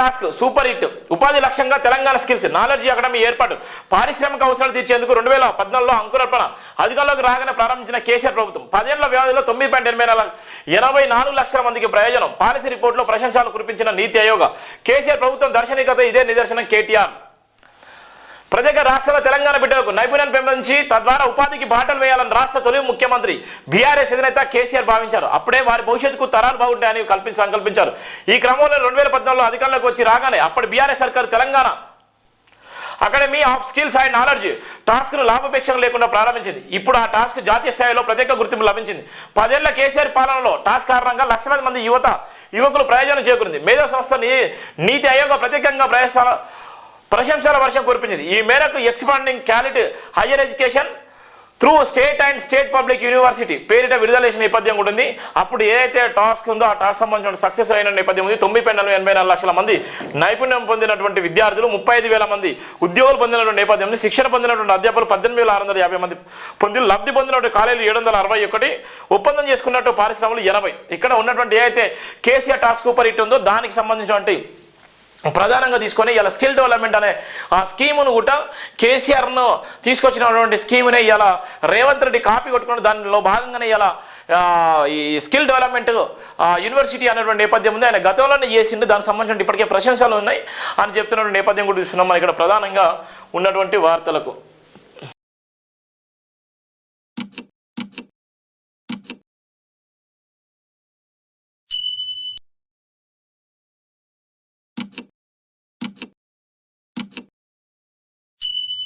Task super hit. ఉపాధి లక్ష్యంగా Telangana skills knowledge academy ఏర్పాటు. పారిశ్రామిక అవసరాలు తీర్చేందుకు 2014లో అంకురార్పణ. అధికారంలోకి రాగానే ప్రారంభించిన కేసీఆర్ ప్రభుత్వం 10 ఏళ్ల వ్యవధిలో 9.84 లక్షల మందికి ప్రయోజనం. పాలసీ రిపోర్టులో ప్రశంసలు కురిపించిన నీతి ఆయోగ్. కేసీఆర్ ప్రభుత్వం దర్శనికత ఇదే నిదర్శనం. కేటీఆర్ ప్రత్యేక రాష్ట్రాల తెలంగాణ బిడ్డలకు నైపుణ్యాన్ని పెంపొందించి తద్వారా ఉపాధికి బాటలు వేయాలని రాష్ట్ర తొలి ముఖ్యమంత్రి బీఆర్ఎస్ అధినేత కేసీఆర్ భావించారు. అప్పుడే వారి భవిష్యత్తుకు తరాలు బాగుంటాయని సంకల్పించారు. ఈ క్రమంలో 2014లో అధికారంలోకి వచ్చి రాగానే అప్పటి బీఆర్ఎస్ సర్కారు Telangana academy of skills and knowledge టాస్క్ను లాభాపేక్ష లేకుండా ప్రారంభించింది. ఇప్పుడు ఆ టాస్క్ జాతీయ స్థాయిలో ప్రత్యేక గుర్తింపు లభించింది. 10 ఏళ్ల కేసీఆర్ పాలనలో టాస్క్ కారణంగా లక్షలాది మంది యువకులు ప్రయోజనం చేకూరింది. మేధో సంస్థ నీతి ఆయోగ్ ప్రత్యేకంగా ప్రశంసల వర్షం కురిపించింది. ఈ మేరకు expanding quality higher education through state and state public university పేరిట విడుదల చేసిన నేపథ్యం కూడా ఉంది. అప్పుడు ఏదైతే టాస్క్ ఉందో ఆ టాస్క్ సంబంధించిన సక్సెస్ అయిన నేపథ్యం ఉంది. 9.84 లక్షల మంది నైపుణ్యం పొందినటువంటి విద్యార్థులు, 35,000 మంది ఉద్యోగులు పొందినటువంటి నేపథ్యం ఉంది. శిక్షణ పొందినటువంటి అధ్యాపకులు 18,650 మంది లబ్ధి పొందినటువంటి కాలేజీలు 761, ఒప్పందం చేసుకున్నట్టు పారిశ్రమలు 80. ఇక్కడ ఉన్నటువంటి ఏదైతే కేసీఆర్ టాస్క్ సూపర్ హిట్ ఉందో దానికి సంబంధించినటువంటి ప్రధానంగా తీసుకొని ఇలా స్కిల్ డెవలప్మెంట్ అనే ఆ స్కీమును కూడా కేసీఆర్ను తీసుకొచ్చినటువంటి స్కీమునే ఇలా రేవంత్ రెడ్డి కాపీ కొట్టుకుని దానిలో భాగంగానే ఇలా ఈ స్కిల్ డెవలప్మెంట్ యూనివర్సిటీ అనేటువంటి నేపథ్యం ఉంది. ఆయన గతంలోనే చేసిండు. దానికి సంబంధించిన ఇప్పటికే ప్రశంసలు ఉన్నాయి అని చెప్తున్నటువంటి నేపథ్యం కూడా చూస్తున్నాం మనం ఇక్కడ ప్రధానంగా ఉన్నటువంటి వార్తలకు.